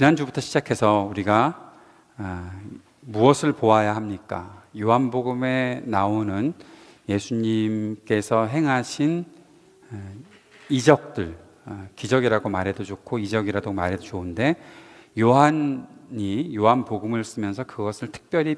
지난주부터 시작해서 우리가 무엇을 보아야 합니까? 요한복음에 나오는 예수님께서 행하신 이적들, 기적이라고 말해도 좋고 이적이라도 말해도 좋은데, 요한이 요한복음을 쓰면서 그것을 특별히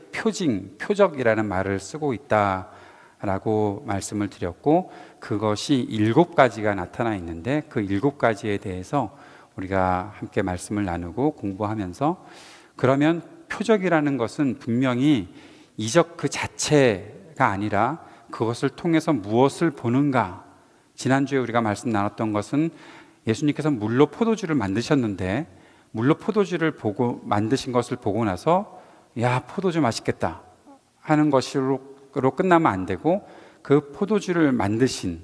표적이라는 말을 쓰고 있다라고 말씀을 드렸고, 그것이 7가지가 나타나 있는데 그 7가지에 대해서 우리가 함께 말씀을 나누고 공부하면서, 그러면 표적이라는 것은 분명히 이적 그 자체가 아니라 그것을 통해서 무엇을 보는가. 지난주에 우리가 말씀 나눴던 것은 예수님께서 물로 포도주를 만드셨는데, 물로 포도주를 보고 만드신 것을 보고 나서 야, 포도주 맛있겠다 하는 것으로 끝나면 안 되고, 그 포도주를 만드신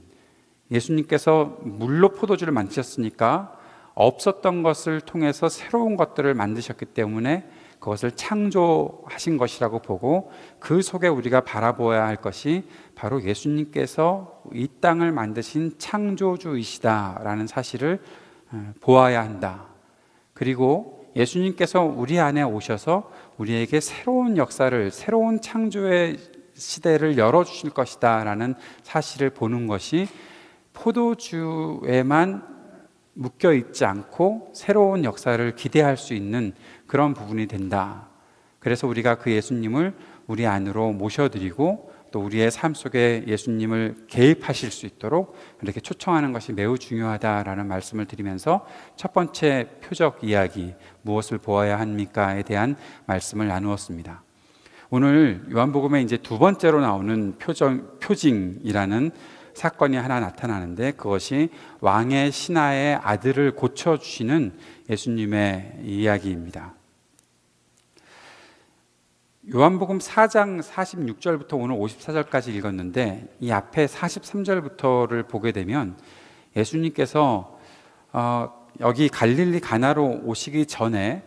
예수님께서 물로 포도주를 만드셨으니까 없었던 것을 통해서 새로운 것들을 만드셨기 때문에 그것을 창조하신 것이라고 보고, 그 속에 우리가 바라보아야 할 것이 바로 예수님께서 이 땅을 만드신 창조주이시다라는 사실을 보아야 한다. 그리고 예수님께서 우리 안에 오셔서 우리에게 새로운 역사를, 새로운 창조의 시대를 열어주실 것이다 라는 사실을 보는 것이 포도주에만 묶여 있지 않고 새로운 역사를 기대할 수 있는 그런 부분이 된다. 그래서 우리가 그 예수님을 우리 안으로 모셔드리고 또 우리의 삶 속에 예수님을 개입하실 수 있도록 이렇게 초청하는 것이 매우 중요하다라는 말씀을 드리면서, 첫 번째 표적 이야기, 무엇을 보아야 합니까에 대한 말씀을 나누었습니다. 오늘 요한복음에 이제 두 번째로 나오는 표징이라는 사건이 하나 나타나는데, 그것이 왕의 신하의 아들을 고쳐주시는 예수님의 이야기입니다. 요한복음 4장 46절부터 오늘 54절까지 읽었는데, 이 앞에 43절부터를 보게 되면 예수님께서 여기 갈릴리 가나로 오시기 전에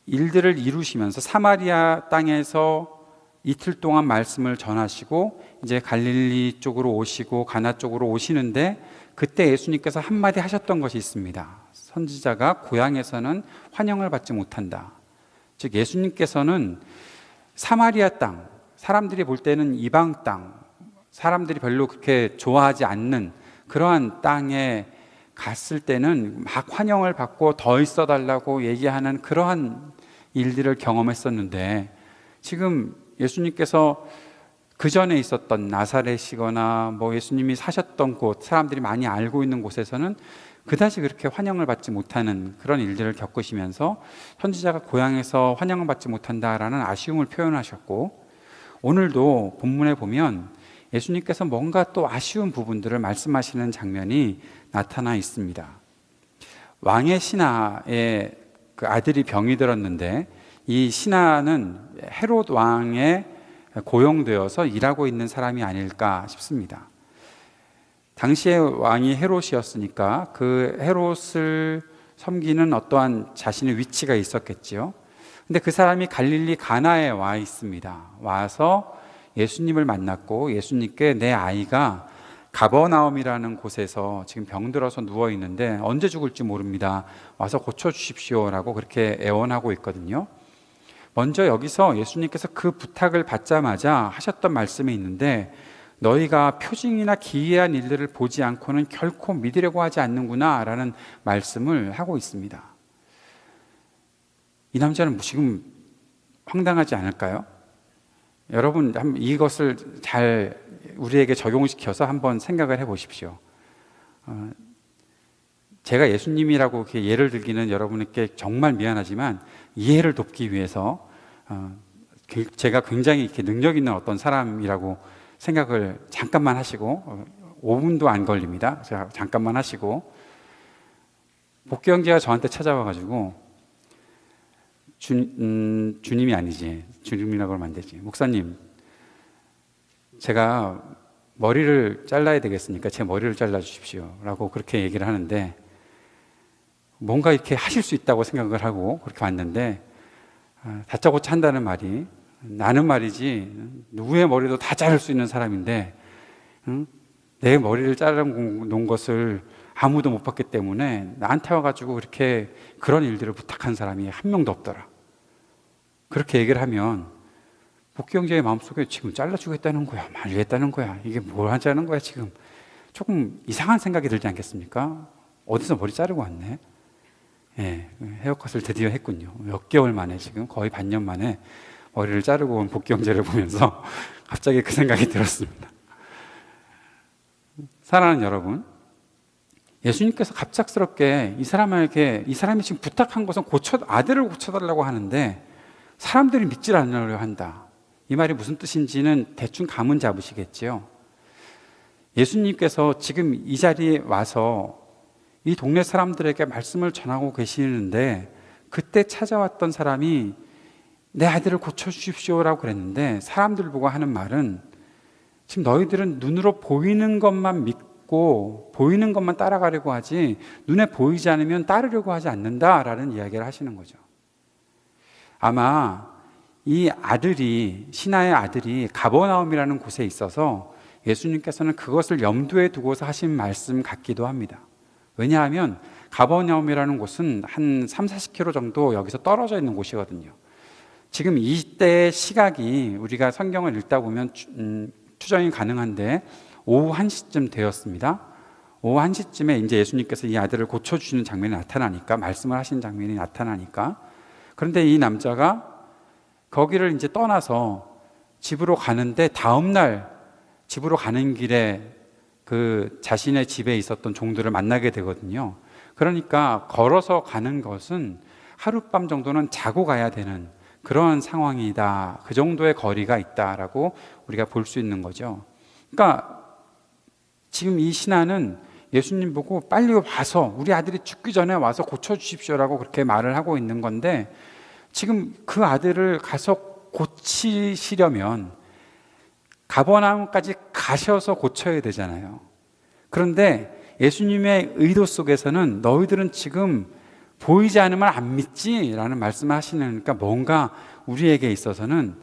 일들을 이루시면서 사마리아 땅에서 이틀 동안 말씀을 전하시고 이제 갈릴리 쪽으로 오시고 가나 쪽으로 오시는데, 그때 예수님께서 한마디 하셨던 것이 있습니다. 선지자가 고향에서는 환영을 받지 못한다. 즉 예수님께서는 사마리아 땅, 사람들이 볼 때는 이방 땅, 사람들이 별로 그렇게 좋아하지 않는 그러한 땅에 갔을 때는 막 환영을 받고 더 있어 달라고 얘기하는 그러한 일들을 경험했었는데, 지금 예수님께서 그 전에 있었던 나사렛이거나 뭐 예수님이 사셨던 곳, 사람들이 많이 알고 있는 곳에서는 그다지 그렇게 환영을 받지 못하는 그런 일들을 겪으시면서 선지자가 고향에서 환영을 받지 못한다라는 아쉬움을 표현하셨고, 오늘도 본문에 보면 예수님께서 뭔가 또 아쉬운 부분들을 말씀하시는 장면이 나타나 있습니다. 왕의 신하의 그 아들이 병이 들었는데, 이 신하는 헤롯 왕에 고용되어서 일하고 있는 사람이 아닐까 싶습니다. 당시에 왕이 헤롯이었으니까 그 헤롯을 섬기는 어떠한 자신의 위치가 있었겠지요. 근데 그 사람이 갈릴리 가나에 와 있습니다. 와서 예수님을 만났고, 예수님께 내 아이가 가버나움이라는 곳에서 지금 병들어서 누워 있는데 언제 죽을지 모릅니다. 와서 고쳐주십시오 라고 그렇게 애원하고 있거든요. 먼저 여기서 예수님께서 그 부탁을 받자마자 하셨던 말씀이 있는데, 너희가 표징이나 기이한 일들을 보지 않고는 결코 믿으려고 하지 않는구나 라는 말씀을 하고 있습니다. 이 남자는 지금 황당하지 않을까요? 여러분 이것을 잘 우리에게 적용시켜서 한번 생각을 해보십시오. 제가 예수님이라고 이렇게 예를 들기는 여러분께 정말 미안하지만, 이해를 돕기 위해서 제가 굉장히 이렇게 능력 있는 어떤 사람이라고 생각을 잠깐만 하시고, 5분도 안 걸립니다. 제가 잠깐만 하시고, 복귀 형제가 저한테 찾아와 가지고 주님이 아니지, 주님이라고 하면 안 되지, 목사님 제가 머리를 잘라야 되겠으니까 제 머리를 잘라 주십시오 라고 그렇게 얘기를 하는데, 뭔가 이렇게 하실 수 있다고 생각을 하고 그렇게 왔는데, 다짜고짜 한다는 말이, 나는 말이지 누구의 머리도 다 자를 수 있는 사람인데 내 머리를 자르 놓은 것을 아무도 못 봤기 때문에 나한테 와가지고 그렇게 그런 일들을 부탁한 사람이 한 명도 없더라. 그렇게 얘기를 하면 복귀 형제의 마음속에 지금 잘라주겠다는 거야, 말리겠다는 거야, 이게 뭘 하자는 거야 지금, 조금 이상한 생각이 들지 않겠습니까? 어디서 머리 자르고 왔네. 예, 헤어컷을 드디어 했군요. 몇 개월 만에, 지금 거의 반년 만에 머리를 자르고 온 복귀 형제를 보면서 갑자기 그 생각이 들었습니다. 사랑하는 여러분, 예수님께서 갑작스럽게 이 사람이 지금 부탁한 것은 아들을 고쳐달라고 하는데 사람들이 믿질 않으려 한다. 이 말이 무슨 뜻인지는 대충 감은 잡으시겠지요. 예수님께서 지금 이 자리에 와서 이 동네 사람들에게 말씀을 전하고 계시는데, 그때 찾아왔던 사람이 내 아들을 고쳐주십시오라고 그랬는데, 사람들 보고 하는 말은 지금 너희들은 눈으로 보이는 것만 믿고 보이는 것만 따라가려고 하지 눈에 보이지 않으면 따르려고 하지 않는다라는 이야기를 하시는 거죠. 아마 이 아들이, 신하의 아들이 가버나움이라는 곳에 있어서 예수님께서는 그것을 염두에 두고서 하신 말씀 같기도 합니다. 왜냐하면 가버나움이라는 곳은 한 30-40km 정도 여기서 떨어져 있는 곳이거든요. 지금 이때의 시각이 우리가 성경을 읽다 보면 추정이 가능한데 오후 1시쯤 되었습니다. 오후 1시쯤에 이제 예수님께서 이 아들을 고쳐주시는 장면이 나타나니까, 말씀을 하시는 장면이 나타나니까, 그런데 이 남자가 거기를 이제 떠나서 집으로 가는데, 다음날 집으로 가는 길에 그 자신의 집에 있었던 종들을 만나게 되거든요. 그러니까 걸어서 가는 것은 하룻밤 정도는 자고 가야 되는 그런 상황이다, 그 정도의 거리가 있다라고 우리가 볼 수 있는 거죠. 그러니까 지금 이 신하는 예수님 보고 빨리 와서 우리 아들이 죽기 전에 와서 고쳐주십시오라고 그렇게 말을 하고 있는 건데, 지금 그 아들을 가서 고치시려면 가버나움까지 가셔서 고쳐야 되잖아요. 그런데 예수님의 의도 속에서는 너희들은 지금 보이지 않으면 안 믿지? 라는 말씀을 하시니까 뭔가 우리에게 있어서는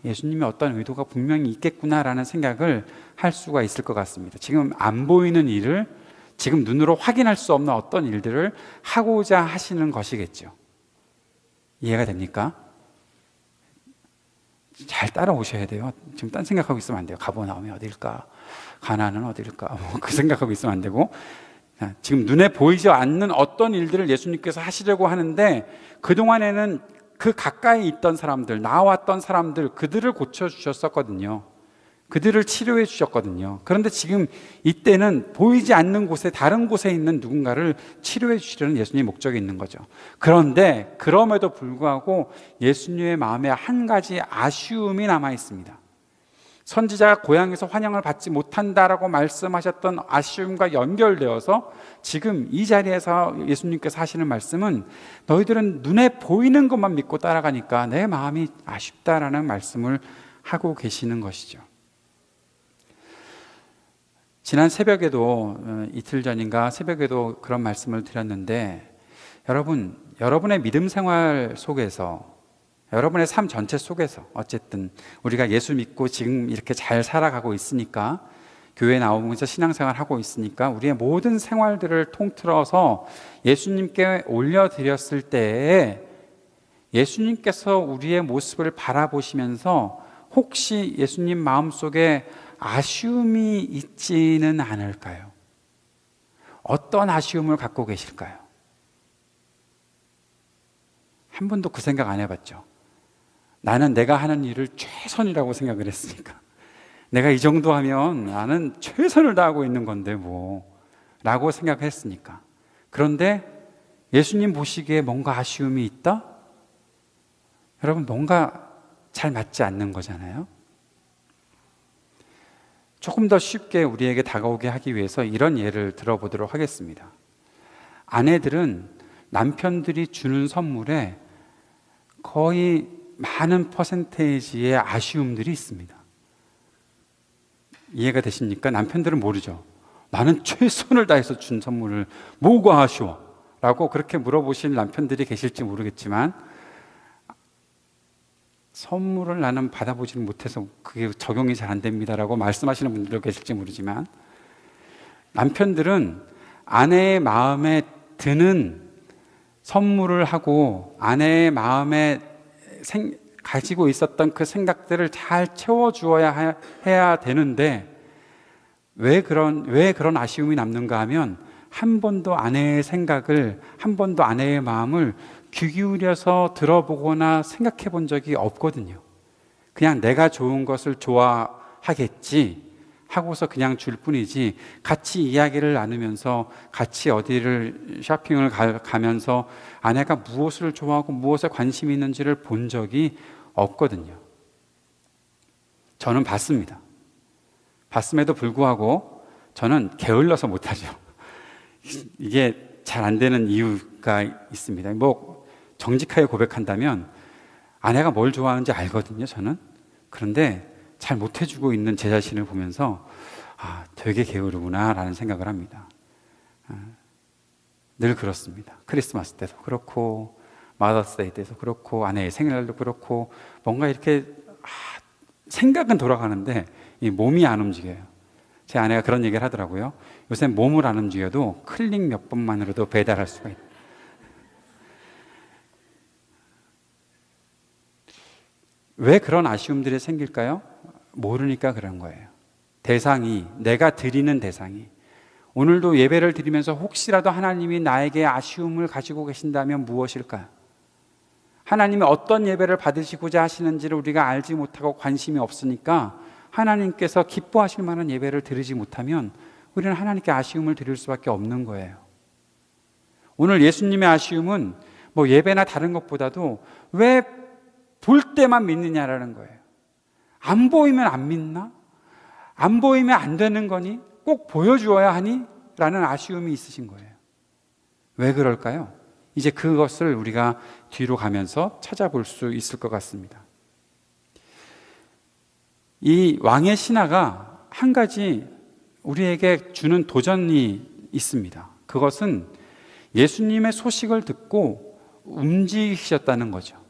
예수님의 어떤 의도가 분명히 있겠구나라는 생각을 할 수가 있을 것 같습니다. 지금 안 보이는 일을, 지금 눈으로 확인할 수 없는 어떤 일들을 하고자 하시는 것이겠죠. 이해가 됩니까? 잘 따라오셔야 돼요. 지금 딴 생각하고 있으면 안 돼요. 가버나움이 어딜까? 가나안은 어딜까? 그 생각하고 있으면 안 되고, 지금 눈에 보이지 않는 어떤 일들을 예수님께서 하시려고 하는데, 그동안에는 그 가까이 있던 사람들, 나왔던 사람들, 그들을 고쳐주셨었거든요. 그들을 치료해 주셨거든요. 그런데 지금 이때는 보이지 않는 곳에, 다른 곳에 있는 누군가를 치료해 주시려는 예수님의 목적이 있는 거죠. 그런데 그럼에도 불구하고 예수님의 마음에 한 가지 아쉬움이 남아 있습니다. 선지자가 고향에서 환영을 받지 못한다라고 말씀하셨던 아쉬움과 연결되어서 지금 이 자리에서 예수님께서 하시는 말씀은, 너희들은 눈에 보이는 것만 믿고 따라가니까 내 마음이 아쉽다라는 말씀을 하고 계시는 것이죠. 지난 새벽에도, 이틀 전인가 새벽에도 그런 말씀을 드렸는데, 여러분의 믿음 생활 속에서, 여러분의 삶 전체 속에서 어쨌든 우리가 예수 믿고 지금 이렇게 잘 살아가고 있으니까, 교회 나오면서 신앙생활 하고 있으니까 우리의 모든 생활들을 통틀어서 예수님께 올려드렸을 때에 예수님께서 우리의 모습을 바라보시면서 혹시 예수님 마음속에 아쉬움이 있지는 않을까요? 어떤 아쉬움을 갖고 계실까요? 한 번도 그 생각 안 해봤죠. 나는 내가 하는 일을 최선이라고 생각을 했으니까, 내가 이 정도 하면 나는 최선을 다하고 있는 건데 뭐 라고 생각했으니까. 그런데 예수님 보시기에 뭔가 아쉬움이 있다? 여러분, 뭔가 잘 맞지 않는 거잖아요. 조금 더 쉽게 우리에게 다가오게 하기 위해서 이런 예를 들어보도록 하겠습니다. 아내들은 남편들이 주는 선물에 거의 많은 퍼센테이지의 아쉬움들이 있습니다. 이해가 되십니까? 남편들은 모르죠. 나는 최선을 다해서 준 선물을 뭐가 아쉬워? 라고 그렇게 물어보시는 남편들이 계실지 모르겠지만, 선물을 나는 받아보지를 못해서 그게 적용이 잘 안 됩니다라고 말씀하시는 분들도 계실지 모르지만, 남편들은 아내의 마음에 드는 선물을 하고 아내의 마음에 가지고 있었던 그 생각들을 잘 채워주어야 해야 되는데, 왜 그런 아쉬움이 남는가 하면, 한 번도 아내의 생각을, 한 번도 아내의 마음을 귀 기울여서 들어보거나 생각해 본 적이 없거든요. 그냥 내가 좋은 것을 좋아하겠지 하고서 그냥 줄 뿐이지, 같이 이야기를 나누면서 같이 어디를 쇼핑을 가면서 아내가 무엇을 좋아하고 무엇에 관심이 있는지를 본 적이 없거든요. 저는 봤습니다. 봤음에도 불구하고 저는 게을러서 못하죠. 이게 잘 안 되는 이유가 있습니다. 뭐 정직하게 고백한다면 아내가 뭘 좋아하는지 알거든요, 저는. 그런데 잘 못해주고 있는 제 자신을 보면서 되게 게으르구나 라는 생각을 합니다. 늘 그렇습니다. 크리스마스 때도 그렇고, 마더스데이 때도 그렇고, 아내의 생일날도 그렇고, 뭔가 이렇게 생각은 돌아가는데 이 몸이 안 움직여요. 제 아내가 그런 얘기를 하더라고요. 요새 몸을 안 움직여도 클릭 몇 번만으로도 배달할 수가 있다. 왜 그런 아쉬움들이 생길까요? 모르니까 그런 거예요. 내가 드리는 대상이, 오늘도 예배를 드리면서 혹시라도 하나님이 나에게 아쉬움을 가지고 계신다면 무엇일까요? 하나님이 어떤 예배를 받으시고자 하시는지를 우리가 알지 못하고 관심이 없으니까 하나님께서 기뻐하실 만한 예배를 드리지 못하면 우리는 하나님께 아쉬움을 드릴 수밖에 없는 거예요. 오늘 예수님의 아쉬움은 뭐 예배나 다른 것보다도 왜 볼 때만 믿느냐라는 거예요. 안 보이면 안 믿나? 안 보이면 안 되는 거니? 꼭 보여주어야 하니? 라는 아쉬움이 있으신 거예요. 왜 그럴까요? 이제 그것을 우리가 뒤로 가면서 찾아볼 수 있을 것 같습니다. 이 왕의 신하가 한 가지 우리에게 주는 도전이 있습니다. 그것은 예수님의 소식을 듣고 움직이셨다는 거죠.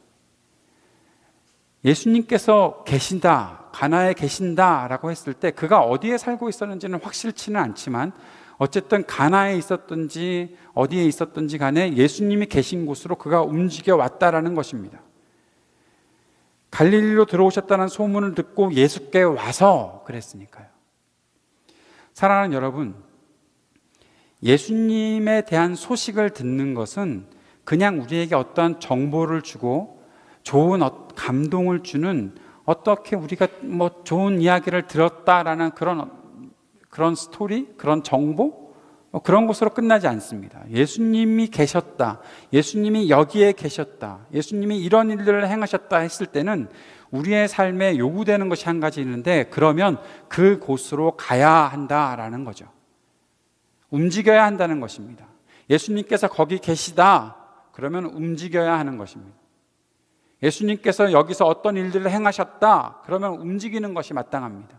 예수님께서 계신다, 가나에 계신다라고 했을 때 그가 어디에 살고 있었는지는 확실치는 않지만 어쨌든 가나에 있었든지 어디에 있었든지 간에 예수님이 계신 곳으로 그가 움직여 왔다라는 것입니다. 갈릴리로 들어오셨다는 소문을 듣고 예수께 와서 그랬으니까요. 사랑하는 여러분, 예수님에 대한 소식을 듣는 것은 그냥 우리에게 어떠한 정보를 주고 좋은 감동을 주는, 어떻게 우리가 뭐 좋은 이야기를 들었다라는 그런 스토리, 그런 정보, 그런 것으로 끝나지 않습니다. 예수님이 계셨다, 예수님이 여기에 계셨다, 예수님이 이런 일들을 행하셨다 했을 때는 우리의 삶에 요구되는 것이 한 가지 있는데, 그러면 그 곳으로 가야 한다라는 거죠. 움직여야 한다는 것입니다. 예수님께서 거기 계시다, 그러면 움직여야 하는 것입니다. 예수님께서 여기서 어떤 일들을 행하셨다, 그러면 움직이는 것이 마땅합니다.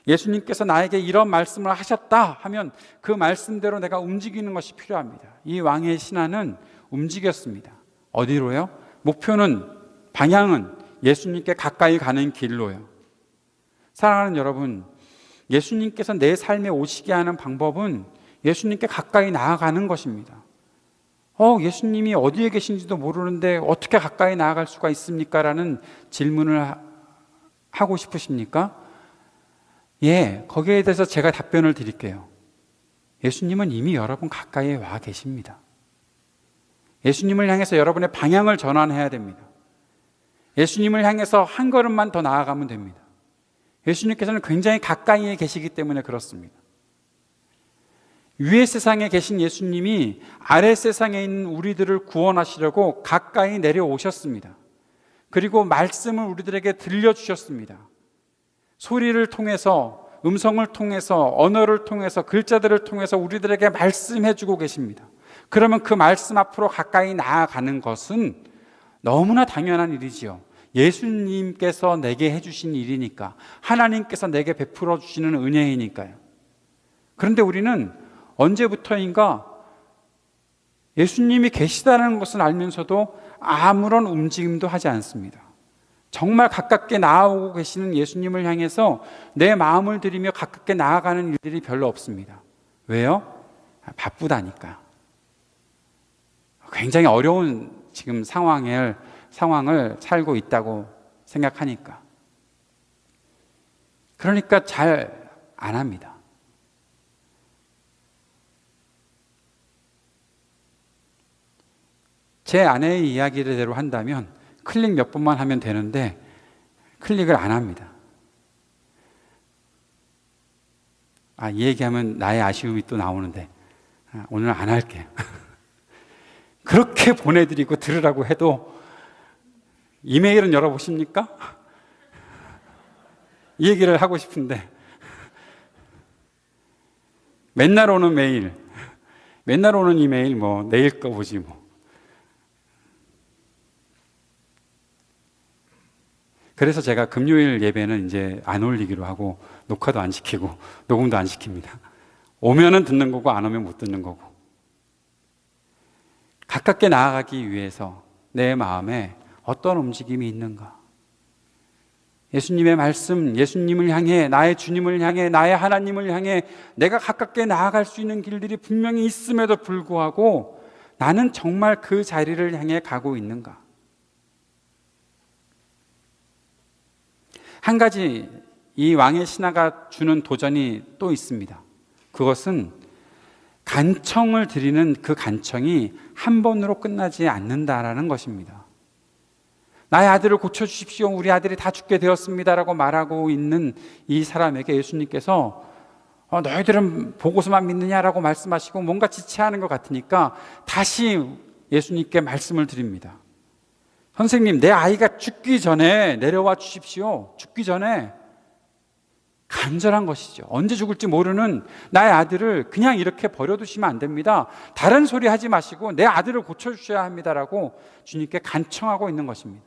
예수님께서 나에게 이런 말씀을 하셨다 하면 그 말씀대로 내가 움직이는 것이 필요합니다. 이 왕의 신하는 움직였습니다. 어디로요? 목표는, 방향은 예수님께 가까이 가는 길로요. 사랑하는 여러분, 예수님께서 내 삶에 오시게 하는 방법은 예수님께 가까이 나아가는 것입니다. 예수님이 어디에 계신지도 모르는데 어떻게 가까이 나아갈 수가 있습니까? 라는 질문을 하고 싶으십니까? 예, 거기에 대해서 제가 답변을 드릴게요. 예수님은 이미 여러분 가까이에 와 계십니다. 예수님을 향해서 여러분의 방향을 전환해야 됩니다. 예수님을 향해서 한 걸음만 더 나아가면 됩니다. 예수님께서는 굉장히 가까이에 계시기 때문에 그렇습니다. 위의 세상에 계신 예수님이 아래 세상에 있는 우리들을 구원하시려고 가까이 내려오셨습니다. 그리고 말씀을 우리들에게 들려주셨습니다. 소리를 통해서, 음성을 통해서, 언어를 통해서, 글자들을 통해서 우리들에게 말씀해주고 계십니다. 그러면 그 말씀 앞으로 가까이 나아가는 것은 너무나 당연한 일이지요. 예수님께서 내게 해주신 일이니까, 하나님께서 내게 베풀어 주시는 은혜이니까요. 그런데 우리는 언제부터인가 예수님이 계시다는 것을 알면서도 아무런 움직임도 하지 않습니다. 정말 가깝게 나아오고 계시는 예수님을 향해서 내 마음을 들이며 가깝게 나아가는 일들이 별로 없습니다. 왜요? 바쁘다니까. 굉장히 어려운 지금 상황을 살고 있다고 생각하니까. 그러니까 잘 안 합니다. 제 아내의 이야기대로 한다면 클릭 몇 번만 하면 되는데 클릭을 안 합니다. 이 얘기하면 나의 아쉬움이 또 나오는데 오늘 안 할게요. 그렇게 보내드리고 들으라고 해도 이메일은 열어보십니까? 이 얘기를 하고 싶은데 맨날 오는 메일, 맨날 오는 이메일 뭐 내일 거 보지 뭐. 그래서 제가 금요일 예배는 이제 안 올리기로 하고 녹화도 안 시키고 녹음도 안 시킵니다. 오면은 듣는 거고 안 오면 못 듣는 거고. 가깝게 나아가기 위해서 내 마음에 어떤 움직임이 있는가? 예수님의 말씀, 예수님을 향해, 나의 주님을 향해, 나의 하나님을 향해 내가 가깝게 나아갈 수 있는 길들이 분명히 있음에도 불구하고 나는 정말 그 자리를 향해 가고 있는가? 한 가지 이 왕의 신하가 주는 도전이 또 있습니다. 그것은 간청을 드리는 그 간청이 한 번으로 끝나지 않는다라는 것입니다. 나의 아들을 고쳐주십시오. 우리 아들이 다 죽게 되었습니다라고 말하고 있는 이 사람에게 예수님께서 너희들은 보고서만 믿느냐라고 말씀하시고 뭔가 지체하는 것 같으니까 다시 예수님께 말씀을 드립니다. 선생님, 내 아이가 죽기 전에 내려와 주십시오. 죽기 전에. 간절한 것이죠. 언제 죽을지 모르는 나의 아들을 그냥 이렇게 버려두시면 안 됩니다. 다른 소리 하지 마시고 내 아들을 고쳐주셔야 합니다라고 주님께 간청하고 있는 것입니다.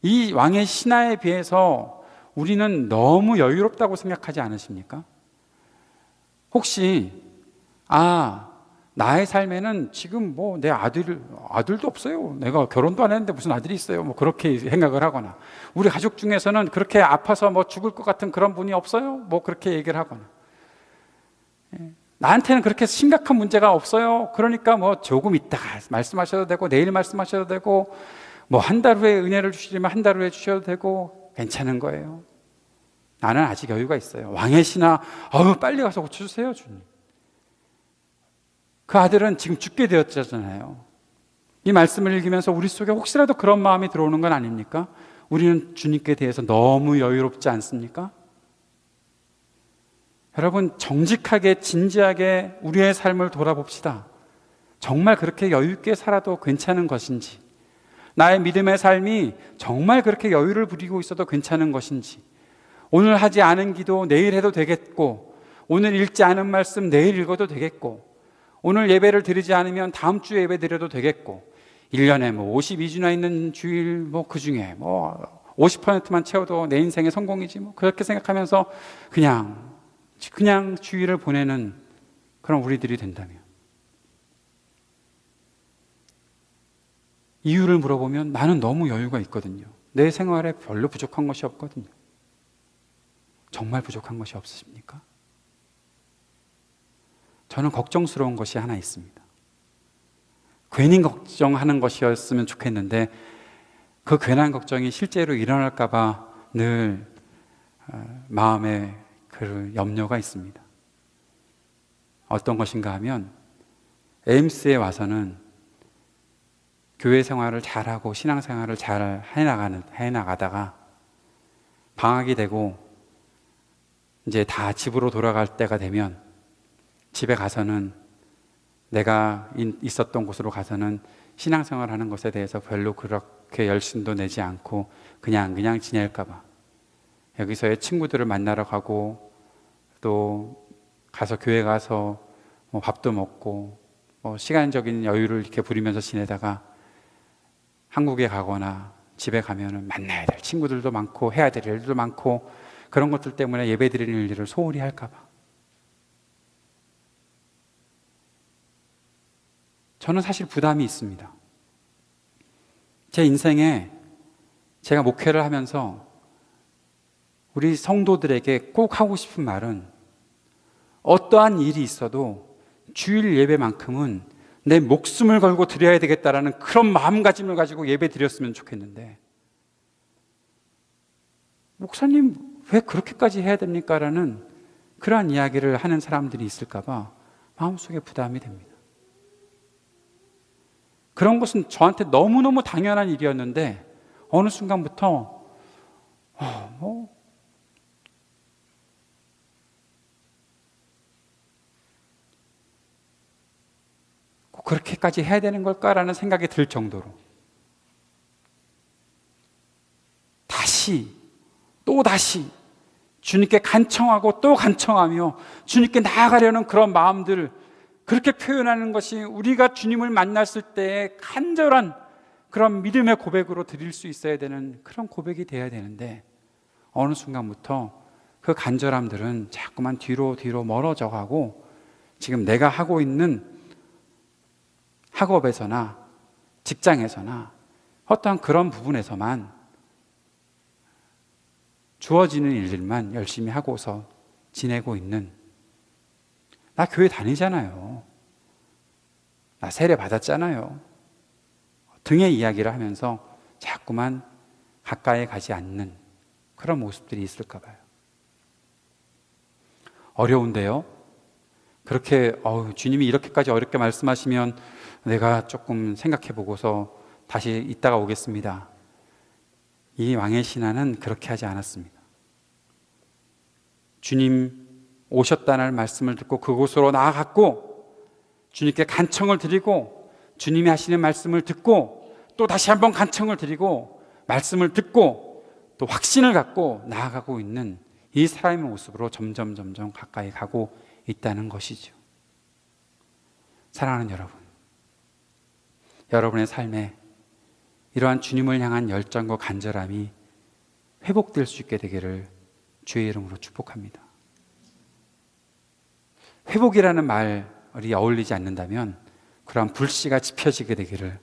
이 왕의 신하에 비해서 우리는 너무 여유롭다고 생각하지 않으십니까? 혹시 나의 삶에는 지금 뭐 내 아들도 없어요. 내가 결혼도 안 했는데 무슨 아들이 있어요. 뭐 그렇게 생각을 하거나, 우리 가족 중에서는 그렇게 아파서 뭐 죽을 것 같은 그런 분이 없어요. 뭐 그렇게 얘기를 하거나, 나한테는 그렇게 심각한 문제가 없어요. 그러니까 뭐 조금 있다가 말씀하셔도 되고, 내일 말씀하셔도 되고, 뭐 한 달 후에 은혜를 주시려면 한 달 후에 주셔도 되고 괜찮은 거예요. 나는 아직 여유가 있어요. 왕의 신하, 빨리 가서 고쳐주세요, 주님. 그 아들은 지금 죽게 되었잖아요. 이 말씀을 읽으면서 우리 속에 혹시라도 그런 마음이 들어오는 건 아닙니까? 우리는 주님께 대해서 너무 여유롭지 않습니까? 여러분, 정직하게 진지하게 우리의 삶을 돌아봅시다. 정말 그렇게 여유 있게 살아도 괜찮은 것인지, 나의 믿음의 삶이 정말 그렇게 여유를 부리고 있어도 괜찮은 것인지, 오늘 하지 않은 기도 내일 해도 되겠고, 오늘 읽지 않은 말씀 내일 읽어도 되겠고, 오늘 예배를 드리지 않으면 다음 주에 예배 드려도 되겠고, 1년에 뭐 52주나 있는 주일 뭐 그 중에 뭐 50%만 채워도 내 인생의 성공이지 뭐 그렇게 생각하면서 그냥 주일을 보내는 그런 우리들이 된다면, 이유를 물어보면 나는 너무 여유가 있거든요. 내 생활에 별로 부족한 것이 없거든요. 정말 부족한 것이 없으십니까? 저는 걱정스러운 것이 하나 있습니다. 괜히 걱정하는 것이었으면 좋겠는데 그 괜한 걱정이 실제로 일어날까 봐 늘 마음에 그 염려가 있습니다. 어떤 것인가 하면, 에임스에 와서는 교회 생활을 잘하고 신앙생활을 잘 해나가다가 방학이 되고 이제 다 집으로 돌아갈 때가 되면, 집에 가서는 내가 있었던 곳으로 가서는 신앙생활하는 것에 대해서 별로 그렇게 열심도 내지 않고 그냥 지낼까 봐, 여기서의 친구들을 만나러 가고, 또 가서 교회 가서 뭐 밥도 먹고 뭐 시간적인 여유를 이렇게 부리면서 지내다가 한국에 가거나 집에 가면은 만나야 될 친구들도 많고 해야 될 일도 많고, 그런 것들 때문에 예배 드리는 일을 소홀히 할까 봐 저는 사실 부담이 있습니다. 제 인생에 제가 목회를 하면서 우리 성도들에게 꼭 하고 싶은 말은, 어떠한 일이 있어도 주일 예배만큼은 내 목숨을 걸고 드려야 되겠다라는 그런 마음가짐을 가지고 예배 드렸으면 좋겠는데, 목사님 왜 그렇게까지 해야 됩니까? 라는 그러한 이야기를 하는 사람들이 있을까봐 마음속에 부담이 됩니다. 그런 것은 저한테 너무너무 당연한 일이었는데 어느 순간부터 꼭 그렇게까지 해야 되는 걸까라는 생각이 들 정도로 또다시 주님께 간청하고 또 간청하며 주님께 나아가려는 그런 마음들, 그렇게 표현하는 것이 우리가 주님을 만났을 때의 간절한 그런 믿음의 고백으로 드릴 수 있어야 되는 그런 고백이 돼야 되는데, 어느 순간부터 그 간절함들은 자꾸만 뒤로 멀어져 가고, 지금 내가 하고 있는 학업에서나 직장에서나 어떠한 그런 부분에서만 주어지는 일들만 열심히 하고서 지내고 있는, 나 교회 다니잖아요, 나 세례 받았잖아요 등의 이야기를 하면서 자꾸만 가까이 가지 않는 그런 모습들이 있을까 봐요. 어려운데요. 그렇게 주님이 이렇게까지 어렵게 말씀하시면 내가 조금 생각해 보고서 다시 이따가 오겠습니다. 이 왕의 신하는 그렇게 하지 않았습니다. 주님 오셨다는 말씀을 듣고 그곳으로 나아갔고, 주님께 간청을 드리고, 주님이 하시는 말씀을 듣고, 또 다시 한번 간청을 드리고, 말씀을 듣고, 또 확신을 갖고 나아가고 있는 이 사람의 모습으로 점점 가까이 가고 있다는 것이죠. 사랑하는 여러분, 여러분의 삶에 이러한 주님을 향한 열정과 간절함이 회복될 수 있게 되기를 주의 이름으로 축복합니다. 회복이라는 말이 어울리지 않는다면 그러한 불씨가 지펴지게 되기를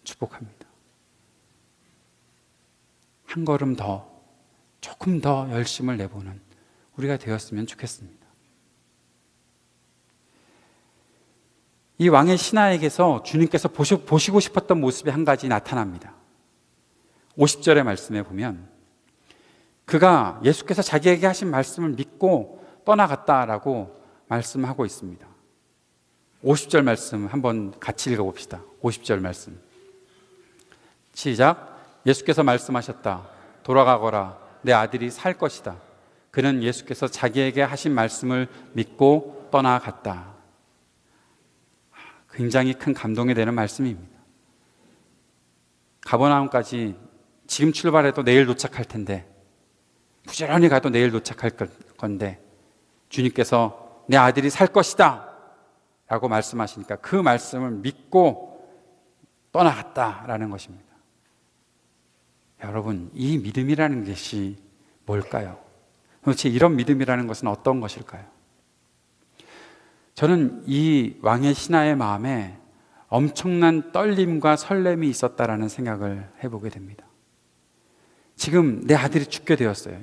축복합니다. 한 걸음 더, 조금 더 열심을 내보는 우리가 되었으면 좋겠습니다. 이 왕의 신하에게서 주님께서 보시고 싶었던 모습이 한 가지 나타납니다. 50절의 말씀에 보면 그가 예수께서 자기에게 하신 말씀을 믿고 떠나갔다라고 말씀하고 있습니다. 50절 말씀 한번 같이 읽어봅시다. 50절 말씀 시작. 예수께서 말씀하셨다. 돌아가거라. 내 아들이 살 것이다. 그는 예수께서 자기에게 하신 말씀을 믿고 떠나갔다. 굉장히 큰 감동이 되는 말씀입니다. 가버나움까지 지금 출발해도 내일 도착할 텐데, 부지런히 가도 내일 도착할 건데, 주님께서 내 아들이 살 것이다 라고 말씀하시니까 그 말씀을 믿고 떠나갔다라는 것입니다. 여러분, 이 믿음이라는 것이 뭘까요? 도대체 이런 믿음이라는 것은 어떤 것일까요? 저는 이 왕의 신하의 마음에 엄청난 떨림과 설렘이 있었다라는 생각을 해보게 됩니다. 지금 내 아들이 죽게 되었어요.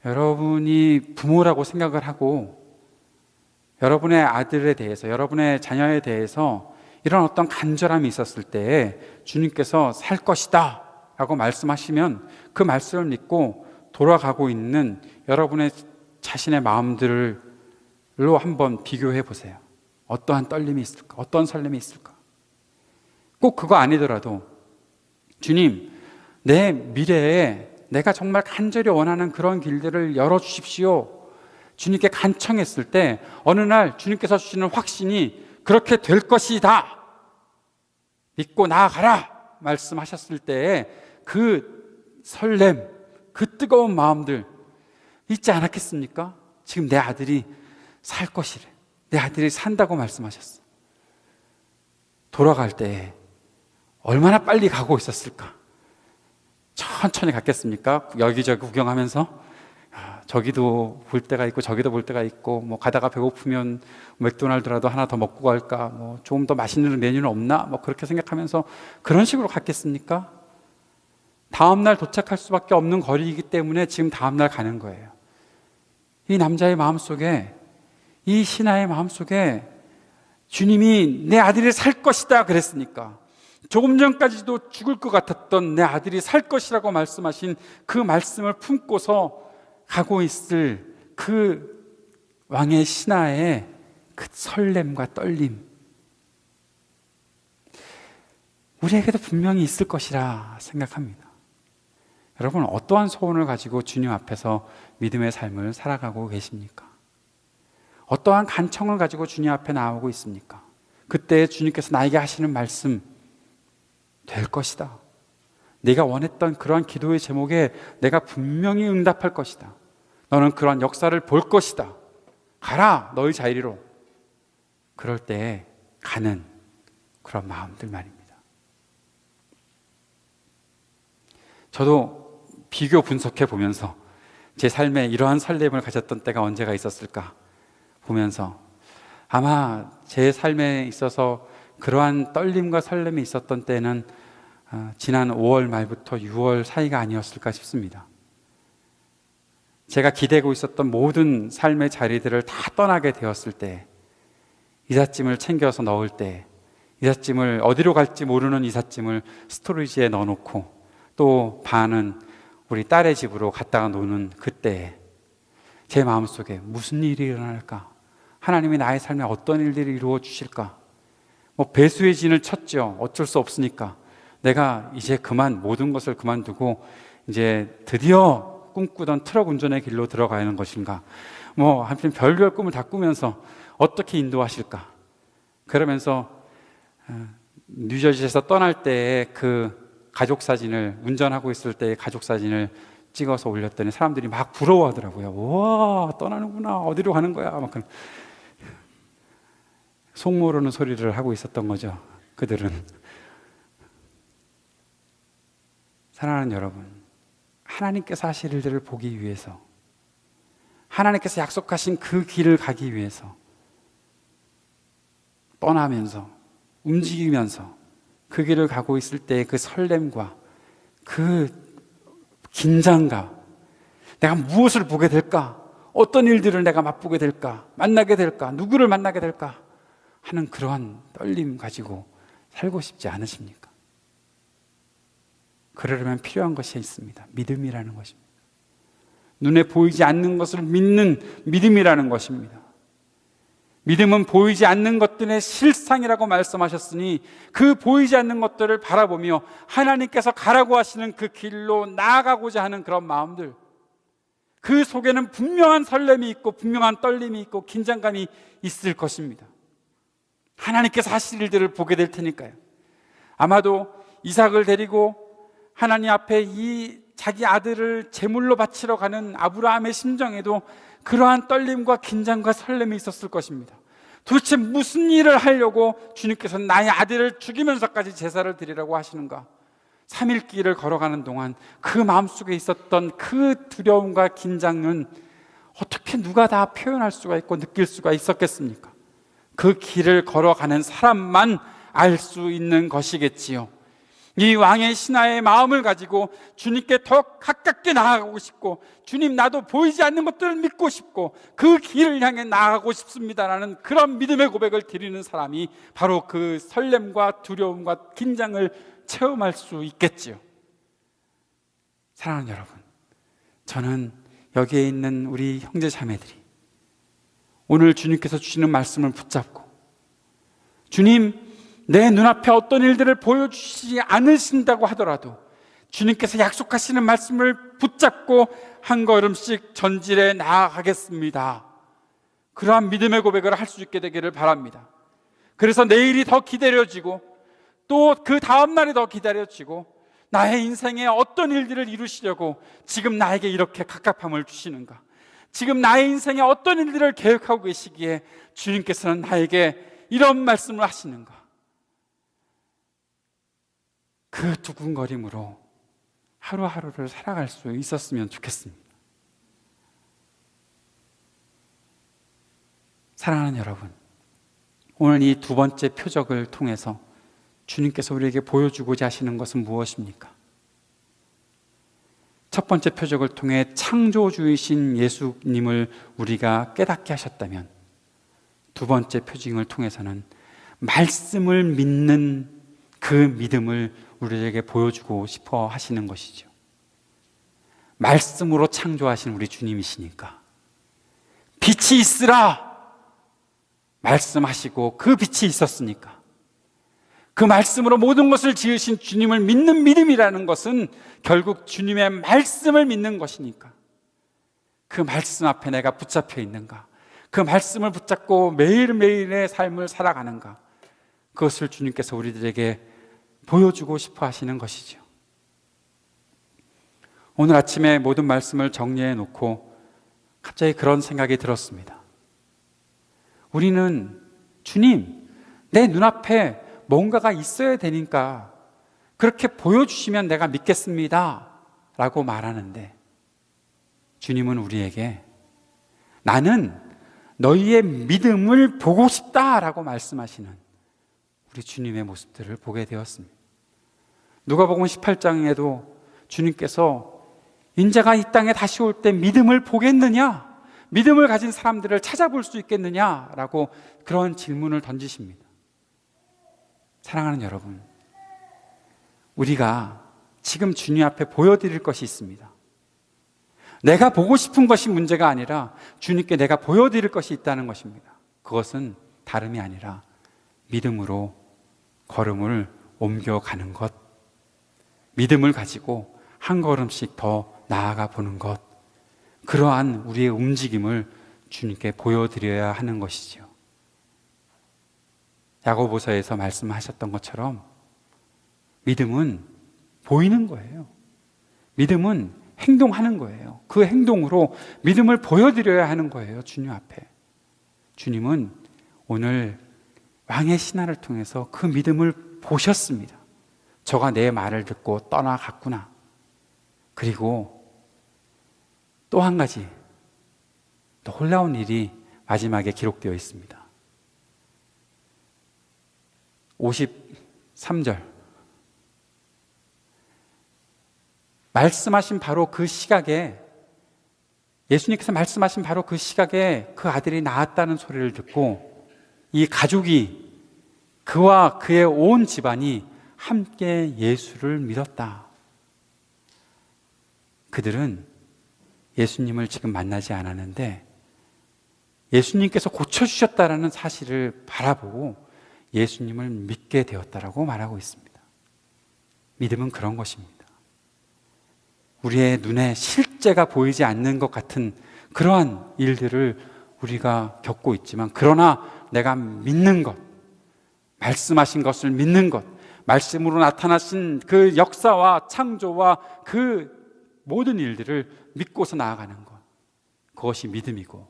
여러분이 부모라고 생각을 하고 여러분의 아들에 대해서, 여러분의 자녀에 대해서 이런 어떤 간절함이 있었을 때에 주님께서 살 것이다 라고 말씀하시면 그 말씀을 믿고 돌아가고 있는 여러분의 자신의 마음들로 한번 비교해 보세요. 어떠한 떨림이 있을까? 어떤 설렘이 있을까? 꼭 그거 아니더라도 주님, 내 미래에 내가 정말 간절히 원하는 그런 길들을 열어주십시오. 주님께 간청했을 때 어느 날 주님께서 주시는 확신이 그렇게 될 것이다, 믿고 나아가라 말씀하셨을 때에 그 설렘, 그 뜨거운 마음들 있지 않았겠습니까? 지금 내 아들이 살 것이래, 내 아들이 산다고 말씀하셨어. 돌아갈 때 얼마나 빨리 가고 있었을까? 천천히 갔겠습니까? 여기저기 구경하면서 저기도 볼 때가 있고 저기도 볼 때가 있고, 뭐 가다가 배고프면 맥도날드라도 하나 더 먹고 갈까, 뭐 좀 더 맛있는 메뉴는 없나, 뭐 그렇게 생각하면서 그런 식으로 갔겠습니까? 다음날 도착할 수밖에 없는 거리이기 때문에 지금 다음날 가는 거예요. 이 남자의 마음속에, 이 신하의 마음속에 주님이 내 아들이 살 것이다 그랬으니까, 조금 전까지도 죽을 것 같았던 내 아들이 살 것이라고 말씀하신 그 말씀을 품고서 가고 있을 그 왕의 신하의 그 설렘과 떨림, 우리에게도 분명히 있을 것이라 생각합니다. 여러분, 어떠한 소원을 가지고 주님 앞에서 믿음의 삶을 살아가고 계십니까? 어떠한 간청을 가지고 주님 앞에 나오고 있습니까? 그때 주님께서 나에게 하시는 말씀, 될 것이다. 네가 원했던 그러한 기도의 제목에 내가 분명히 응답할 것이다. 너는 그러한 역사를 볼 것이다. 가라, 너의 자리로. 그럴 때 가는 그런 마음들 말입니다. 저도 비교 분석해 보면서 제 삶에 이러한 설렘을 가졌던 때가 언제가 있었을까 보면서, 아마 제 삶에 있어서 그러한 떨림과 설렘이 있었던 때는 지난 5월 말부터 6월 사이가 아니었을까 싶습니다. 제가 기대고 있었던 모든 삶의 자리들을 다 떠나게 되었을 때, 이삿짐을 챙겨서 넣을 때, 이삿짐을 어디로 갈지 모르는 이삿짐을 스토리지에 넣어놓고 또 반은 우리 딸의 집으로 갔다가 노는 그때 제 마음속에 무슨 일이 일어날까? 하나님이 나의 삶에 어떤 일들을 이루어 주실까? 배수의 진을 쳤죠. 어쩔 수 없으니까. 내가 이제 그만 모든 것을 그만두고 이제 드디어 꿈꾸던 트럭 운전의 길로 들어가는 것인가? 한편 별별 꿈을 다 꾸면서 어떻게 인도하실까? 그러면서 뉴저지에서 떠날 때의 그 가족 사진을, 운전하고 있을 때의 가족 사진을 찍어서 올렸더니 사람들이 막 부러워하더라고요. 우와, 떠나는구나. 어디로 가는 거야? 막 속 모르는 소리를 하고 있었던 거죠, 그들은. 사랑하는 여러분, 하나님께서 하실 일들을 보기 위해서, 하나님께서 약속하신 그 길을 가기 위해서 떠나면서, 움직이면서 그 길을 가고 있을 때의 그 설렘과 그 긴장감, 내가 무엇을 보게 될까? 어떤 일들을 내가 맛보게 될까? 만나게 될까? 누구를 만나게 될까? 하는 그러한 떨림 가지고 살고 싶지 않으십니까? 그러려면 필요한 것이 있습니다. 믿음이라는 것입니다. 눈에 보이지 않는 것을 믿는 믿음이라는 것입니다. 믿음은 보이지 않는 것들의 실상이라고 말씀하셨으니, 그 보이지 않는 것들을 바라보며 하나님께서 가라고 하시는 그 길로 나아가고자 하는 그런 마음들, 그 속에는 분명한 설렘이 있고 분명한 떨림이 있고 긴장감이 있을 것입니다. 하나님께서 하실 일들을 보게 될 테니까요. 아마도 이삭을 데리고 하나님 앞에 이 자기 아들을 제물로 바치러 가는 아브라함의 심정에도 그러한 떨림과 긴장과 설렘이 있었을 것입니다. 도대체 무슨 일을 하려고 주님께서 나의 아들을 죽이면서까지 제사를 드리라고 하시는가? 3일 길을 걸어가는 동안 그 마음속에 있었던 그 두려움과 긴장은 어떻게 누가 다 표현할 수가 있고 느낄 수가 있었겠습니까? 그 길을 걸어가는 사람만 알 수 있는 것이겠지요. 이 왕의 신하의 마음을 가지고 주님께 더 가깝게 나아가고 싶고, 주님, 나도 보이지 않는 것들을 믿고 싶고 그 길을 향해 나아가고 싶습니다라는 그런 믿음의 고백을 드리는 사람이 바로 그 설렘과 두려움과 긴장을 체험할 수 있겠지요. 사랑하는 여러분, 저는 여기에 있는 우리 형제 자매들이 오늘 주님께서 주시는 말씀을 붙잡고, 주님, 내 눈앞에 어떤 일들을 보여주시지 않으신다고 하더라도 주님께서 약속하시는 말씀을 붙잡고 한 걸음씩 전진해 나아가겠습니다, 그러한 믿음의 고백을 할 수 있게 되기를 바랍니다. 그래서 내일이 더 기다려지고 또 그 다음 날이 더 기다려지고, 나의 인생에 어떤 일들을 이루시려고 지금 나에게 이렇게 갑갑함을 주시는가, 지금 나의 인생에 어떤 일들을 계획하고 계시기에 주님께서는 나에게 이런 말씀을 하시는가, 그 두근거림으로 하루하루를 살아갈 수 있었으면 좋겠습니다. 사랑하는 여러분, 오늘 이 두 번째 표적을 통해서 주님께서 우리에게 보여주고자 하시는 것은 무엇입니까? 첫 번째 표적을 통해 창조주이신 예수님을 우리가 깨닫게 하셨다면, 두 번째 표징을 통해서는 말씀을 믿는 그 믿음을 우리에게 보여주고 싶어 하시는 것이죠. 말씀으로 창조하신 우리 주님이시니까 빛이 있으라 말씀하시고 그 빛이 있었으니까, 그 말씀으로 모든 것을 지으신 주님을 믿는 믿음이라는 것은 결국 주님의 말씀을 믿는 것이니까, 그 말씀 앞에 내가 붙잡혀 있는가, 그 말씀을 붙잡고 매일매일의 삶을 살아가는가, 그것을 주님께서 우리들에게 보여주고 싶어 하시는 것이죠. 오늘 아침에 모든 말씀을 정리해 놓고 갑자기 그런 생각이 들었습니다. 우리는 주님, 내 눈앞에 뭔가가 있어야 되니까 그렇게 보여주시면 내가 믿겠습니다 라고 말하는데, 주님은 우리에게 나는 너희의 믿음을 보고 싶다 라고 말씀하시는 우리 주님의 모습들을 보게 되었습니다. 누가복음 18장에도 주님께서 인자가 이 땅에 다시 올 때 믿음을 보겠느냐, 믿음을 가진 사람들을 찾아볼 수 있겠느냐라고 그런 질문을 던지십니다. 사랑하는 여러분, 우리가 지금 주님 앞에 보여드릴 것이 있습니다. 내가 보고 싶은 것이 문제가 아니라 주님께 내가 보여드릴 것이 있다는 것입니다. 그것은 다름이 아니라 믿음으로 걸음을 옮겨가는 것, 믿음을 가지고 한 걸음씩 더 나아가 보는 것, 그러한 우리의 움직임을 주님께 보여드려야 하는 것이죠. 야고보서에서 말씀하셨던 것처럼 믿음은 보이는 거예요. 믿음은 행동하는 거예요. 그 행동으로 믿음을 보여드려야 하는 거예요. 주님 앞에. 주님은 오늘 왕의 신하를 통해서 그 믿음을 보셨습니다. 저가 내 말을 듣고 떠나갔구나. 그리고 또 한 가지 놀라운 일이 마지막에 기록되어 있습니다. 53절, 말씀하신 바로 그 시각에, 예수님께서 말씀하신 바로 그 시각에 그 아들이 낳았다는 소리를 듣고 이 가족이, 그와 그의 온 집안이 함께 예수를 믿었다. 그들은 예수님을 지금 만나지 않았는데 예수님께서 고쳐주셨다라는 사실을 바라보고 예수님을 믿게 되었다라고 말하고 있습니다. 믿음은 그런 것입니다. 우리의 눈에 실제가 보이지 않는 것 같은 그러한 일들을 우리가 겪고 있지만, 그러나 내가 믿는 것, 말씀하신 것을 믿는 것, 말씀으로 나타나신 그 역사와 창조와 그 모든 일들을 믿고서 나아가는 것, 그것이 믿음이고,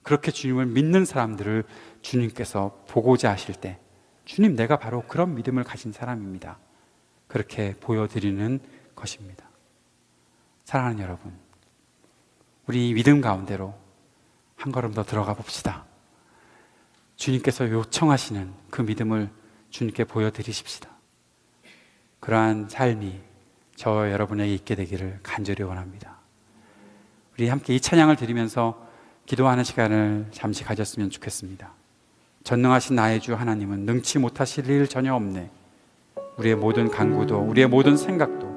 그렇게 주님을 믿는 사람들을 주님께서 보고자 하실 때 주님, 내가 바로 그런 믿음을 가진 사람입니다, 그렇게 보여드리는 것입니다. 사랑하는 여러분, 우리 믿음 가운데로 한 걸음 더 들어가 봅시다. 주님께서 요청하시는 그 믿음을 주님께 보여드리십시다. 그러한 삶이 저 여러분에게 있게 되기를 간절히 원합니다. 우리 함께 이 찬양을 드리면서 기도하는 시간을 잠시 가졌으면 좋겠습니다. 전능하신 나의 주 하나님은 능치 못하실 일 전혀 없네. 우리의 모든 간구도, 우리의 모든 생각도,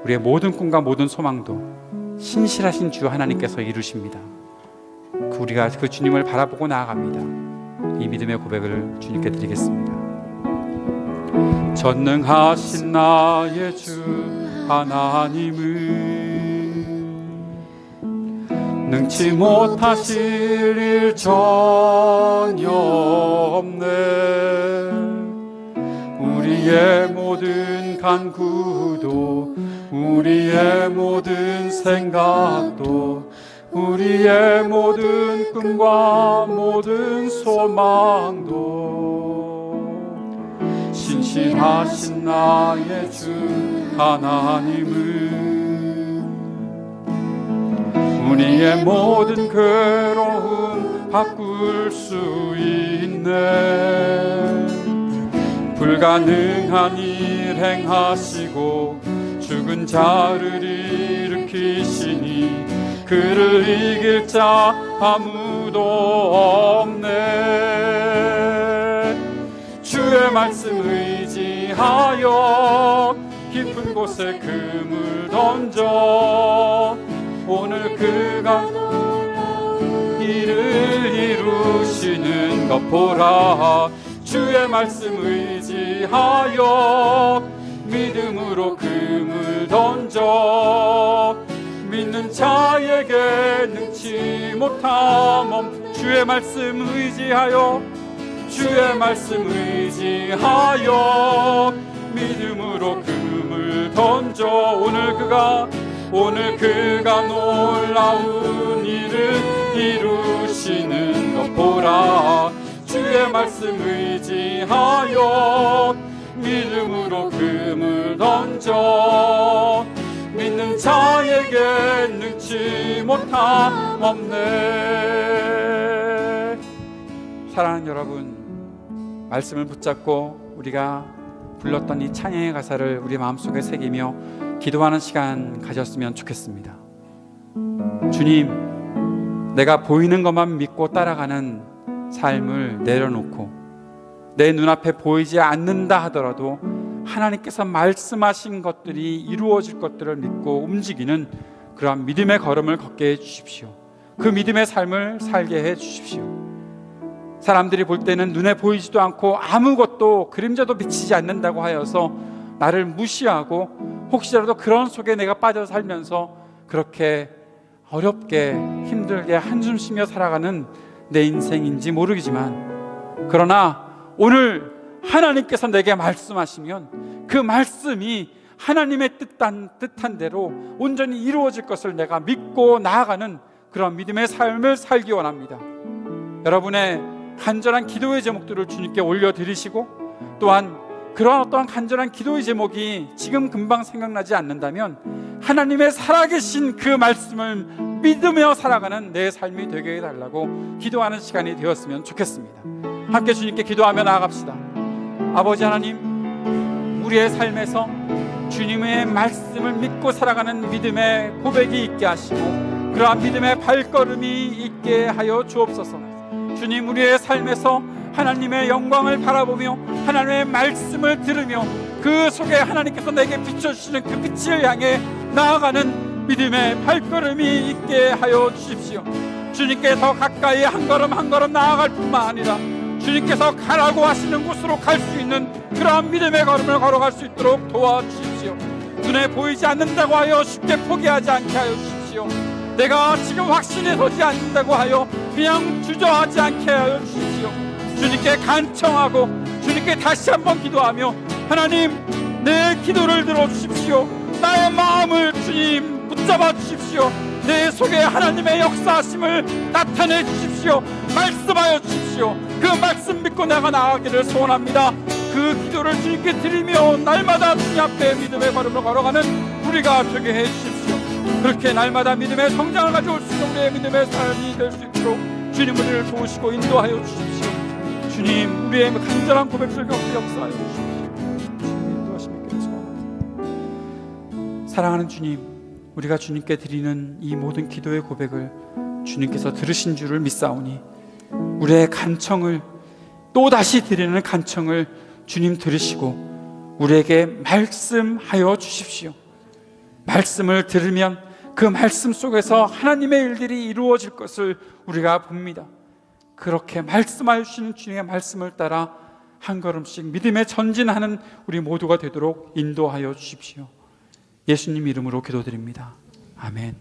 우리의 모든 꿈과 모든 소망도 신실하신 주 하나님께서 이루십니다. 우리가 그 주님을 바라보고 나아갑니다. 이 믿음의 고백을 주님께 드리겠습니다. 전능하신 나의 주 하나님은 능치 못하실 일 전혀 없네. 우리의 모든 간구도, 우리의 모든 생각도, 우리의 모든 꿈과 모든 소망도 신실하신 나의 주 하나님은 우리의 모든 괴로움 바꿀 수 있네. 불가능한 일 행하시고 죽은 자를 귀신이 그를 이길 자 아무도 없네. 주의 말씀 의지하여 깊은 곳에 금을 던져 오늘 그가 일을 이루시는 것 보라. 주의 말씀 의지하여 믿음으로 금을 던져 믿는 자에게 능치 못함. 주의 말씀 의지하여 주의 말씀 의지하여 믿음으로 금을 던져 오늘 그가 놀라운 일을 이루시는 것 보라. 주의 말씀 의지하여 믿음으로 금을 던져 믿는 자에게 능치 못함 없네. 사랑하는 여러분, 말씀을 붙잡고 우리가 불렀던 이 찬양의 가사를 우리 마음속에 새기며 기도하는 시간 가졌으면 좋겠습니다. 주님, 내가 보이는 것만 믿고 따라가는 삶을 내려놓고 내 눈앞에 보이지 않는다 하더라도 하나님께서 말씀하신 것들이 이루어질 것들을 믿고 움직이는 그러한 믿음의 걸음을 걷게 해주십시오. 그 믿음의 삶을 살게 해주십시오. 사람들이 볼 때는 눈에 보이지도 않고 아무것도 그림자도 비치지 않는다고 하여서 나를 무시하고 혹시라도 그런 속에 내가 빠져 살면서 그렇게 어렵게 힘들게 한숨 쉬며 살아가는 내 인생인지 모르겠지만, 그러나 오늘 하나님께서 내게 말씀하시면 그 말씀이 하나님의 뜻한 대로 온전히 이루어질 것을 내가 믿고 나아가는 그런 믿음의 삶을 살기 원합니다. 여러분의 간절한 기도의 제목들을 주님께 올려드리시고, 또한 그러한 어떠한 간절한 기도의 제목이 지금 금방 생각나지 않는다면 하나님의 살아계신 그 말씀을 믿으며 살아가는 내 삶이 되게 해달라고 기도하는 시간이 되었으면 좋겠습니다. 함께 주님께 기도하며 나아갑시다. 아버지 하나님, 우리의 삶에서 주님의 말씀을 믿고 살아가는 믿음의 고백이 있게 하시고 그러한 믿음의 발걸음이 있게 하여 주옵소서. 주님, 우리의 삶에서 하나님의 영광을 바라보며 하나님의 말씀을 들으며 그 속에 하나님께서 내게 비춰주시는 그 빛을 향해 나아가는 믿음의 발걸음이 있게 하여 주십시오. 주님께 더 가까이 한 걸음 한 걸음 나아갈 뿐만 아니라 주님께서 가라고 하시는 곳으로 갈 수 있는 그러한 믿음의 걸음을 걸어갈 수 있도록 도와주십시오. 눈에 보이지 않는다고 하여 쉽게 포기하지 않게 하여 주십시오. 내가 지금 확신에 서지 않는다고 하여 그냥 주저하지 않게 하여 주십시오. 주님께 간청하고 주님께 다시 한번 기도하며, 하나님, 내 기도를 들어주십시오. 나의 마음을 주님 붙잡아 주십시오. 내 속에 하나님의 역사하심을 나타내 주십시오. 말씀하여 주십시오. 그 말씀 믿고 내가 나아가기를 소원합니다. 그 기도를 주님께 드리며 날마다 주님 앞에 믿음의 걸음을 걸어가는 우리가 되게 해 주십시오. 그렇게 날마다 믿음의 성장을 가져올 수 있는 우리의 믿음의 삶이 될 수 있도록 주님 우리를 도우시고 인도하여 주십시오. 주님, 우리의 간절한 고백을 겪게 역사하여 주십시오. 주님 인도하시면 소원합니다. 사랑하는 주님, 우리가 주님께 드리는 이 모든 기도의 고백을 주님께서 들으신 줄을 믿사오니 우리의 간청을, 또다시 드리는 간청을 주님 들으시고 우리에게 말씀하여 주십시오. 말씀을 들으면 그 말씀 속에서 하나님의 일들이 이루어질 것을 우리가 봅니다. 그렇게 말씀하여 주시는 주님의 말씀을 따라 한 걸음씩 믿음에 전진하는 우리 모두가 되도록 인도하여 주십시오. 예수님 이름으로 기도드립니다. 아멘.